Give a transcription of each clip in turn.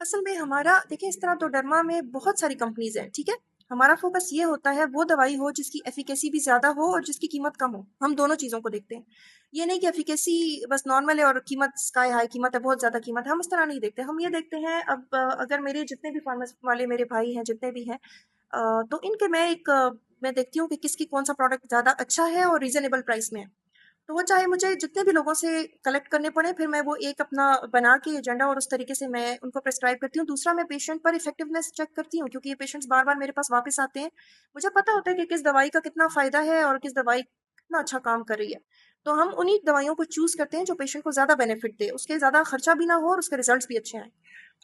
असल में हमारा देखिए इस तरह तो डर्मा में बहुत सारी कंपनीज हैं, ठीक है. हमारा फोकस ये होता है वो दवाई हो जिसकी एफिकेसी भी ज्यादा हो और जिसकी कीमत कम हो. हम दोनों चीजों को देखते हैं. ये नहीं कि एफिकेसी बस नॉर्मल है और कीमत स्काई हाई कीमत है, बहुत ज्यादा कीमत है, हम इस तरह नहीं देखते. हम ये देखते हैं अब अगर मेरे जितने भी फार्मेसी वाले मेरे भाई हैं जितने भी हैं, तो इनके मैं देखती हूँ कि किसकी कौन सा प्रोडक्ट ज्यादा अच्छा है और रीजनेबल प्राइस में है. तो वो चाहे मुझे जितने भी लोगों से कलेक्ट करने पड़े, फिर मैं वो एक अपना बना के एजेंडा और उस तरीके से मैं उनको प्रेस्क्राइब करती हूँ. दूसरा, मैं पेशेंट पर इफेक्टिवनेस चेक करती हूँ क्योंकि ये पेशेंट्स बार बार मेरे पास वापस आते हैं. मुझे पता होता है कि किस दवाई का कितना फायदा है और किस दवाई कितना अच्छा काम कर रही है. तो हम उन्हीं दवाइयों को चूज करते हैं जो पेशेंट को ज्यादा बेनिफिट दे, उसके ज्यादा खर्चा भी ना हो और उसके रिजल्ट भी अच्छे आए.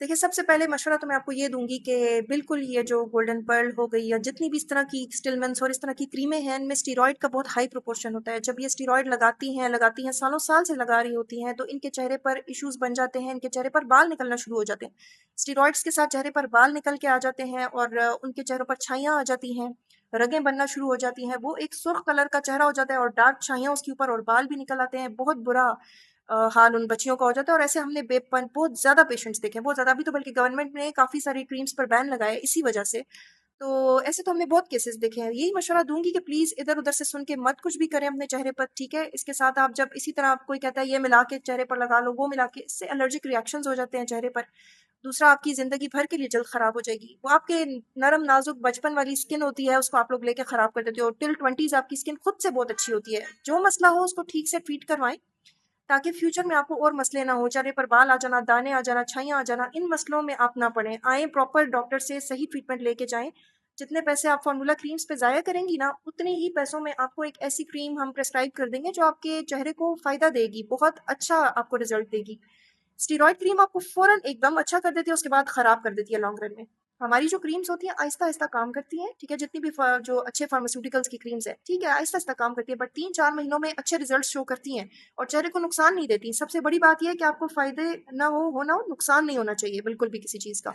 देखिए, सबसे पहले मशवरा तो मैं आपको ये दूंगी कि बिल्कुल ये जो गोल्डन पर्ल हो गई या जितनी भी इस तरह की स्टिलमेंट्स और इस तरह की क्रीमें हैं, इनमें स्टीरॉयड का बहुत हाई प्रोपोर्शन होता है. जब ये स्टीरॉयड लगाती हैं सालों साल से लगा रही होती हैं, तो इनके चेहरे पर इश्यूज बन जाते हैं, इनके चेहरे पर बाल निकलना शुरू हो जाते हैं. स्टीरॉयड्स के साथ चेहरे पर बाल निकल के आ जाते हैं और उनके चेहरों पर छाइयाँ आ जाती हैं, रगें बनना शुरू हो जाती हैं. वो एक सुर्ख कलर का चेहरा हो जाता है और डार्क छाइयाँ उसके ऊपर और बाल भी निकल आते हैं. बहुत बुरा हाल उन बच्चियों का हो जाता है. और ऐसे हमने बहुत ज्यादा पेशेंट्स देखे, बहुत ज्यादा. अभी तो बल्कि गवर्नमेंट ने काफी सारी क्रीम्स पर बैन लगाया इसी वजह से. तो ऐसे तो हमने बहुत केसेस देखे हैं. यही मशवरा दूंगी कि प्लीज इधर उधर से सुन के मत कुछ भी करें अपने चेहरे पर, ठीक है. इसके साथ आप जब इसी तरह आप कोई कहता है ये मिला के चेहरे पर लगा लो, वो मिला के, इससे एलर्जिक रिएक्शंस हो जाते हैं चेहरे पर. दूसरा, आपकी जिंदगी भर के लिए जल्द खराब हो जाएगी. वो आपके नरम नाजुक बचपन वाली स्किन होती है, उसको आप लोग लेके खराब कर देते हो. टिल 20s आपकी स्किन खुद से बहुत अच्छी होती है. जो मसला हो उसको ठीक से ट्रीट करवाएं ताकि फ्यूचर में आपको और मसले ना हो. चेहरे पर बाल आ जाना, दाने आ जाना, छाइयाँ आ जाना, इन मसलों में आप ना पड़े. आए प्रॉपर डॉक्टर से सही ट्रीटमेंट लेके जाएं. जितने पैसे आप फार्मूला क्रीम्स पे ज़ाया करेंगी ना, उतने ही पैसों में आपको एक ऐसी क्रीम हम प्रेस्क्राइब कर देंगे जो आपके चेहरे को फ़ायदा देगी, बहुत अच्छा आपको रिजल्ट देगी. स्टीरॉयड क्रीम आपको फ़ौरन एकदम अच्छा कर देती है, उसके बाद ख़राब कर देती है लॉन्ग रन में. हमारी जो क्रीम्स होती हैं आहिस्ता आहिस्ता काम करती हैं, ठीक है. जितनी भी जो अच्छे फार्मास्यूटिकल्स की क्रीम्स है, ठीक है, आहिस्ता आहिस्ता काम करती है, बट 3-4 महीनों में अच्छे रिजल्ट शो करती हैं और चेहरे को नुकसान नहीं देती. सबसे बड़ी बात यह है कि आपको फायदे ना हो नुकसान नहीं होना चाहिए बिल्कुल भी किसी चीज़ का.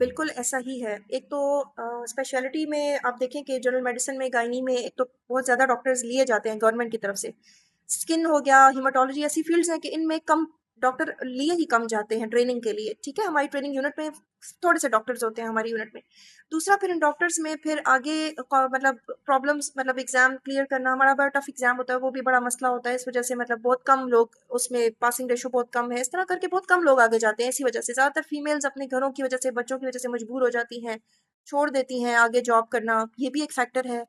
बिल्कुल ऐसा ही है. एक तो स्पेशलिटी में आप देखें कि जनरल मेडिसिन में, गायनी में, एक तो बहुत ज़्यादा डॉक्टर्स लिए जाते हैं गवर्नमेंट की तरफ से. स्किन हो गया, हिमाटोलॉजी, ऐसी फील्ड्स हैं कि इनमें कम डॉक्टर लिए ही कम जाते हैं ट्रेनिंग के लिए, ठीक है. हमारी ट्रेनिंग यूनिट में थोड़े से डॉक्टर्स होते हैं हमारी यूनिट में. दूसरा, फिर इन डॉक्टर्स में फिर आगे मतलब प्रॉब्लम्स, मतलब एग्जाम क्लियर करना हमारा बड़ा टफ एग्जाम होता है, वो भी बड़ा मसला होता है. इस वजह से मतलब बहुत कम लोग उसमें, पासिंग रेशो बहुत कम है. इस तरह करके बहुत कम लोग आगे जाते हैं. इसी वजह से ज़्यादातर फीमेल्स अपने घरों की वजह से, बच्चों की वजह से मजबूर हो जाती हैं, छोड़ देती हैं आगे जॉब करना. ये भी एक फैक्टर है.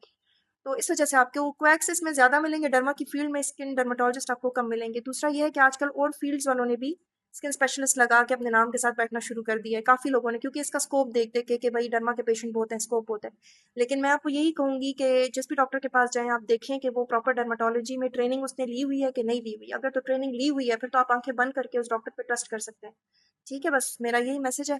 तो इस वजह से आपको कोएक्सिस में ज़्यादा मिलेंगे, डर्मा की फील्ड में स्किन डर्माटोलॉजिस्ट आपको कम मिलेंगे. दूसरा ये है कि आजकल और फील्ड्स वालों ने भी स्किन स्पेशलिस्ट लगा के अपने नाम के साथ बैठना शुरू कर दिया है, काफ़ी लोगों ने, क्योंकि इसका स्कोप देख देख के कि भाई डर्मा के पेशेंट बहुत हैं, स्कोप बहुत है. लेकिन मैं आपको यही कहूँगी कि जिस भी डॉक्टर के पास जाएं आप देखें कि वो प्रॉपर डर्माटोलॉजी में ट्रेनिंग उसने ली हुई है कि नहीं ली हुई. अगर तो ट्रेनिंग ली हुई है फिर तो आप आंखें बंद करके उस डॉक्टर पर ट्रस्ट कर सकते हैं, ठीक है. बस मेरा यही मैसेज है.